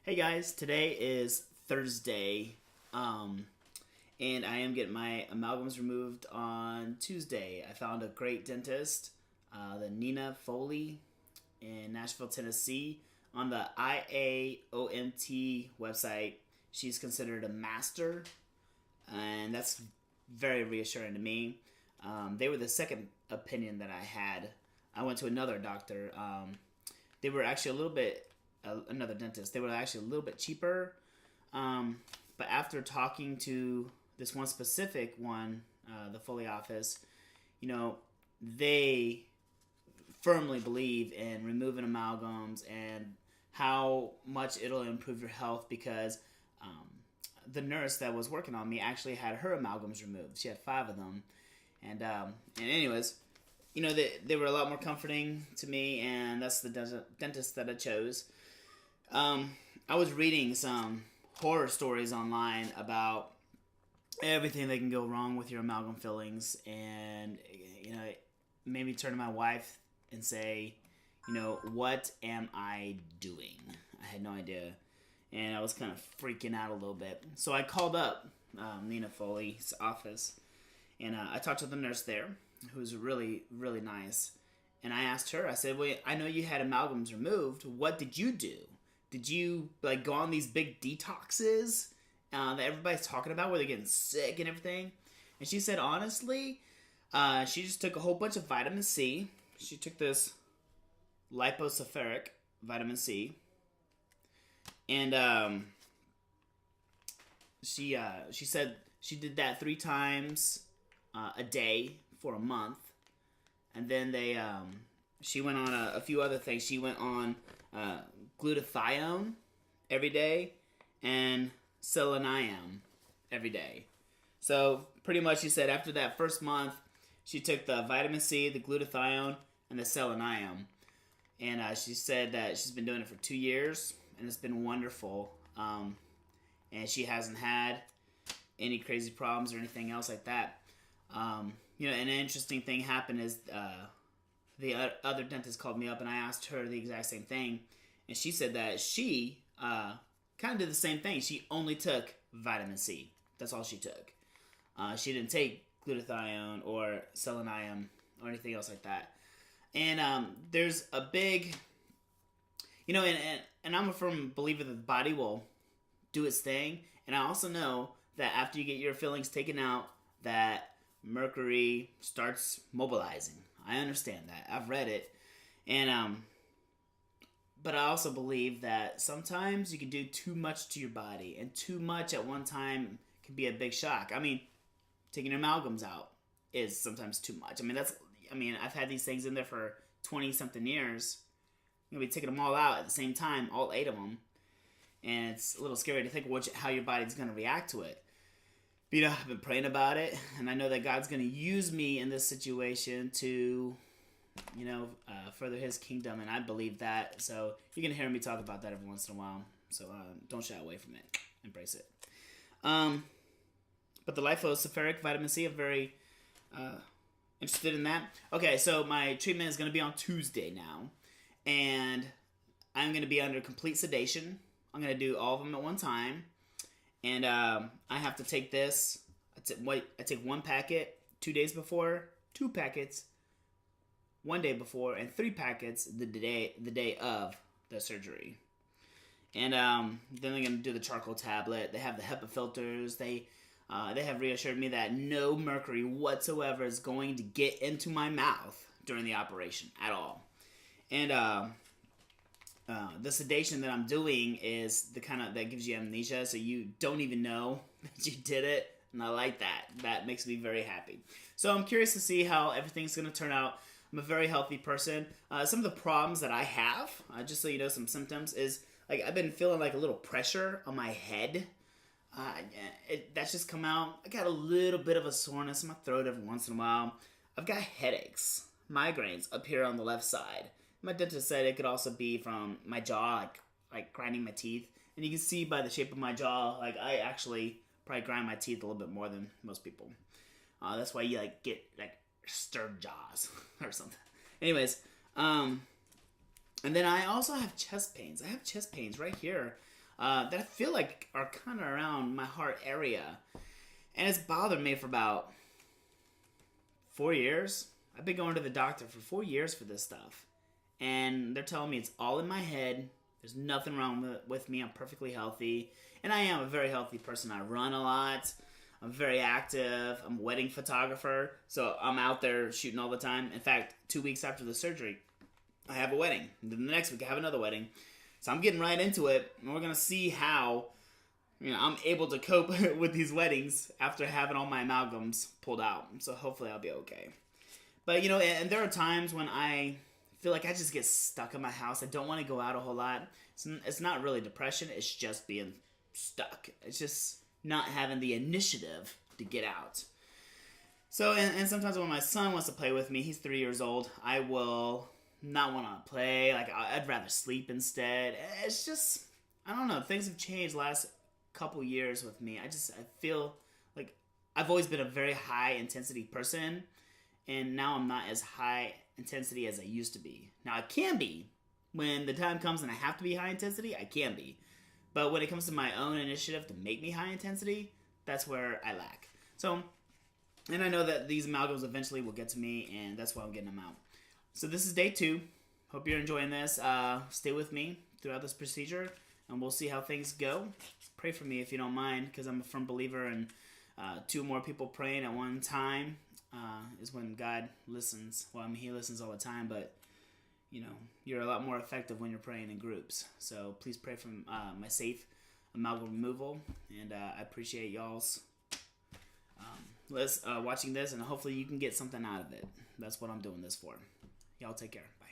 Hey guys, today is Thursday, and I am getting my amalgams removed on Tuesday. I found a great dentist, the Nina Foley in Nashville, Tennessee. On the IAOMT website, she's considered a master, and that's very reassuring to me. They were the second opinion that I had. I went to another doctor. They were actually a little bit another dentist. They were actually a little bit cheaper, but after talking to this one specific one, the Foley office, they firmly believe in removing amalgams and how much it'll improve your health because the nurse that was working on me actually had her amalgams removed. She had 5 of them, and anyways, they were a lot more comforting to me, and that's the dentist that I chose. I was reading some horror stories online about everything that can go wrong with your amalgam fillings, and it made me turn to my wife and say, what am I doing? I had no idea, and I was kind of freaking out a little bit. So I called up Nina Foley's office, and I talked to the nurse there, who was really, really nice. And I asked her, I said, well, I know you had amalgams removed. What did you do? Did you go on these big detoxes that everybody's talking about where they're getting sick and everything? And she said, honestly, she just took a whole bunch of vitamin C. She took this liposulfuric vitamin C. And she said she did that 3 times a day for a month. And then she went on a few other things. She went on glutathione every day and selenium every day. So pretty much she said after that first month, she took the vitamin C, the glutathione, and the selenium. And she said that she's been doing it for 2 years, and it's been wonderful. And she hasn't had any crazy problems or anything else like that. And an interesting thing happened is the other dentist called me up, and I asked her the exact same thing. And she said that she kind of did the same thing. She only took vitamin C. That's all she took. She didn't take glutathione or selenium or anything else like that. And there's a big, and I'm a firm believer that the body will do its thing. And I also know that after you get your fillings taken out, that mercury starts mobilizing. I understand that. I've read it. And but I also believe that sometimes you can do too much to your body, and too much at one time can be a big shock. I mean, taking your amalgams out is sometimes too much. I've had these things in there for 20 something years. I'm gonna be taking them all out at the same time, all 8 of them, and it's a little scary to think how your body's gonna react to it. But, I've been praying about it, and I know that God's gonna use me in this situation to further His kingdom, and I believe that. So you're gonna hear me talk about that every once in a while. So don't shy away from it. Embrace it. But the liposulfuric vitamin C, I'm very interested in that. Okay, so my treatment is gonna be on Tuesday now, and I'm gonna be under complete sedation. I'm gonna do all of them at one time, and I have to take this. I take 1 packet 2 days before, 2 packets 1 day before, and 3 packets the day of the surgery. And then they're gonna do the charcoal tablet. They have the HEPA filters. They have reassured me that no mercury whatsoever is going to get into my mouth during the operation at all. And the sedation that I'm doing is the kind of that gives you amnesia, so you don't even know that you did it. And I like that. That makes me very happy. So I'm curious to see how everything's gonna turn out. I'm a very healthy person. Some of the problems that I have, just so you know, some symptoms is I've been feeling a little pressure on my head. That's just come out. I got a little bit of a soreness in my throat every once in a while. I've got headaches, migraines up here on the left side. My dentist said it could also be from my jaw, like grinding my teeth. And you can see by the shape of my jaw, I actually probably grind my teeth a little bit more than most people. That's why you get stirred jaws or something. Anyways, and then I also have chest pains. I have chest pains right here. that I feel like are kind of around my heart area. And it's bothered me for about 4 years. I've been going to the doctor for 4 years for this stuff. And they're telling me it's all in my head. There's nothing wrong with me. I'm perfectly healthy. And I am a very healthy person. I run a lot. I'm very active. I'm a wedding photographer. So I'm out there shooting all the time. In fact, 2 weeks after the surgery, I have a wedding. And then the next week, I have another wedding. So I'm getting right into it. And we're going to see how I'm able to cope with these weddings after having all my amalgams pulled out. So hopefully I'll be okay. But, and there are times when I feel like I just get stuck in my house. I don't want to go out a whole lot. It's not really depression. It's just being stuck. It's just not having the initiative to get out. So, and sometimes when my son wants to play with me, he's 3 years old, I will not want to play. Like, I'd rather sleep instead. It's just, I don't know. Things have changed last couple years with me. I feel like I've always been a very high intensity person, and now I'm not as high intensity as I used to be. Now I can be. When the time comes and I have to be high intensity, I can be. But when it comes to my own initiative to make me high intensity, that's where I lack. So, and I know that these amalgams eventually will get to me, and that's why I'm getting them out. So this is day 2. Hope you're enjoying this. Stay with me throughout this procedure, and we'll see how things go. Pray for me if you don't mind, because I'm a firm believer in 2 more people praying at one time is when God listens. Well, I mean, he listens all the time, but, you're a lot more effective when you're praying in groups. So please pray for my safe amalgam removal, and I appreciate y'all's watching this, and hopefully you can get something out of it. That's what I'm doing this for. Y'all take care. Bye.